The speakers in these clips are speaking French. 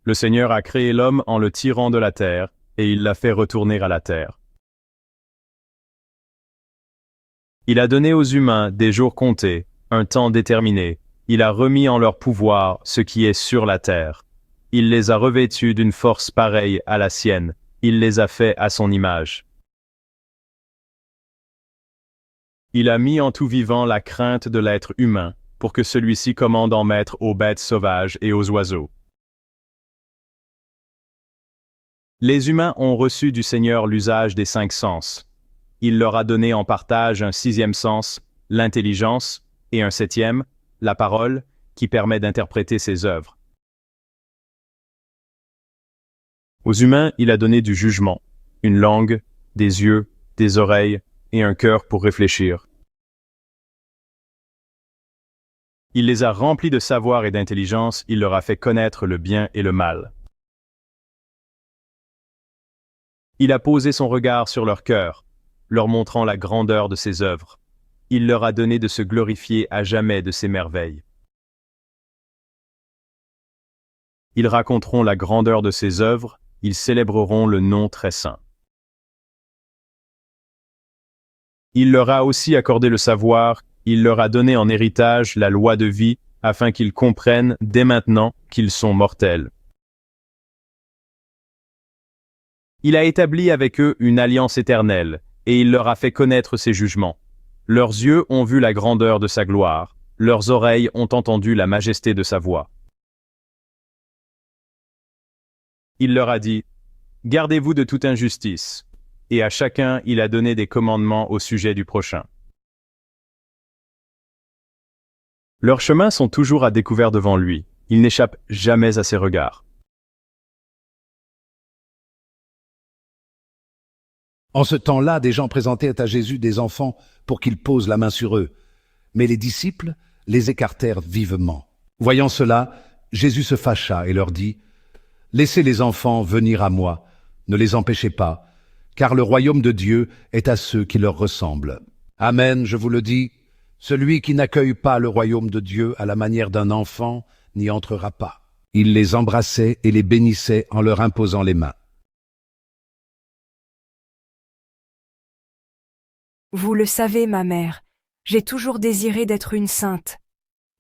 Le Seigneur a créé l'homme en le tirant de la terre, et il l'a fait retourner à la terre. Il a donné aux humains des jours comptés, un temps déterminé. Il a remis en leur pouvoir ce qui est sur la terre. Il les a revêtus d'une force pareille à la sienne. Il les a faits à son image. Il a mis en tout vivant la crainte de l'être humain, pour que celui-ci commande en maître aux bêtes sauvages et aux oiseaux. Les humains ont reçu du Seigneur l'usage des 5 sens. Il leur a donné en partage un 6e sens, l'intelligence, et un 7e, la parole, qui permet d'interpréter ses œuvres. Aux humains, il a donné du jugement, une langue, des yeux, des oreilles et un cœur pour réfléchir. Il les a remplis de savoir et d'intelligence, il leur a fait connaître le bien et le mal. Il a posé son regard sur leur cœur, leur montrant la grandeur de ses œuvres. Il leur a donné de se glorifier à jamais de ses merveilles. Ils raconteront la grandeur de ses œuvres, ils célébreront le nom très saint. Il leur a aussi accordé le savoir, il leur a donné en héritage la loi de vie, afin qu'ils comprennent dès maintenant qu'ils sont mortels. Il a établi avec eux une alliance éternelle, et il leur a fait connaître ses jugements. Leurs yeux ont vu la grandeur de sa gloire, leurs oreilles ont entendu la majesté de sa voix. Il leur a dit, « Gardez-vous de toute injustice », et à chacun il a donné des commandements au sujet du prochain. Leurs chemins sont toujours à découvert devant lui, ils n'échappent jamais à ses regards. En ce temps-là, des gens présentèrent à Jésus des enfants pour qu'il pose la main sur eux. Mais les disciples les écartèrent vivement. Voyant cela, Jésus se fâcha et leur dit, « Laissez les enfants venir à moi, ne les empêchez pas, car le royaume de Dieu est à ceux qui leur ressemblent. Amen, je vous le dis, celui qui n'accueille pas le royaume de Dieu à la manière d'un enfant n'y entrera pas. » Il les embrassait et les bénissait en leur imposant les mains. Vous le savez, ma mère, j'ai toujours désiré d'être une sainte.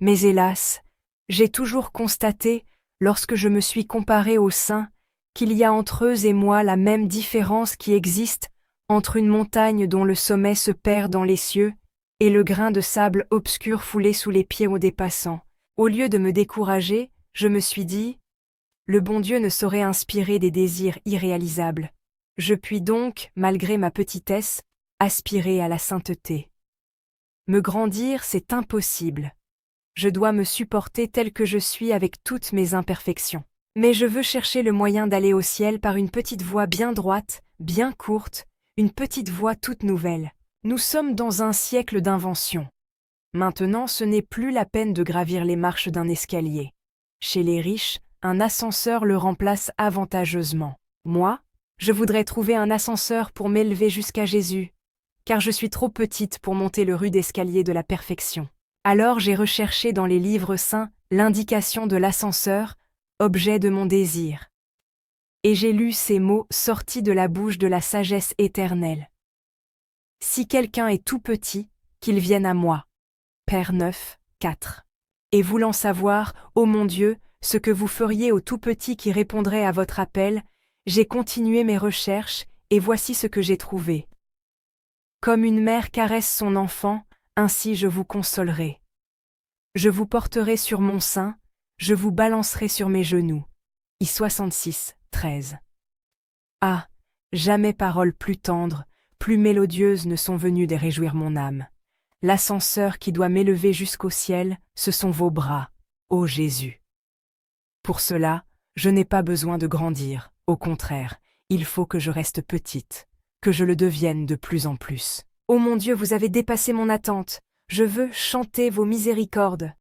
Mais hélas, j'ai toujours constaté, lorsque je me suis comparée aux saints, qu'il y a entre eux et moi la même différence qui existe entre une montagne dont le sommet se perd dans les cieux et le grain de sable obscur foulé sous les pieds des passants. Au lieu de me décourager, je me suis dit, le bon Dieu ne saurait inspirer des désirs irréalisables. Je puis donc, malgré ma petitesse, aspirer à la sainteté. Me grandir, c'est impossible. Je dois me supporter tel que je suis avec toutes mes imperfections. Mais je veux chercher le moyen d'aller au ciel par une petite voie bien droite, bien courte, une petite voie toute nouvelle. Nous sommes dans un siècle d'invention. Maintenant, ce n'est plus la peine de gravir les marches d'un escalier. Chez les riches, un ascenseur le remplace avantageusement. Moi, je voudrais trouver un ascenseur pour m'élever jusqu'à Jésus, car je suis trop petite pour monter le rude escalier de la perfection. Alors j'ai recherché dans les livres saints l'indication de l'ascenseur, objet de mon désir. Et j'ai lu ces mots sortis de la bouche de la sagesse éternelle. Si quelqu'un est tout petit, qu'il vienne à moi. Père 9, 4. Et voulant savoir, ô mon Dieu, ce que vous feriez au tout petit qui répondrait à votre appel, j'ai continué mes recherches, et voici ce que j'ai trouvé. Comme une mère caresse son enfant, ainsi je vous consolerai. Je vous porterai sur mon sein, je vous balancerai sur mes genoux. I 13. Ah, jamais paroles plus tendres, plus mélodieuses ne sont venues de réjouir mon âme. L'ascenseur qui doit m'élever jusqu'au ciel, ce sont vos bras, ô Jésus. Pour cela, je n'ai pas besoin de grandir, au contraire, il faut que je reste petite, que je le devienne de plus en plus. Ô mon Dieu, vous avez dépassé mon attente, je veux chanter vos miséricordes.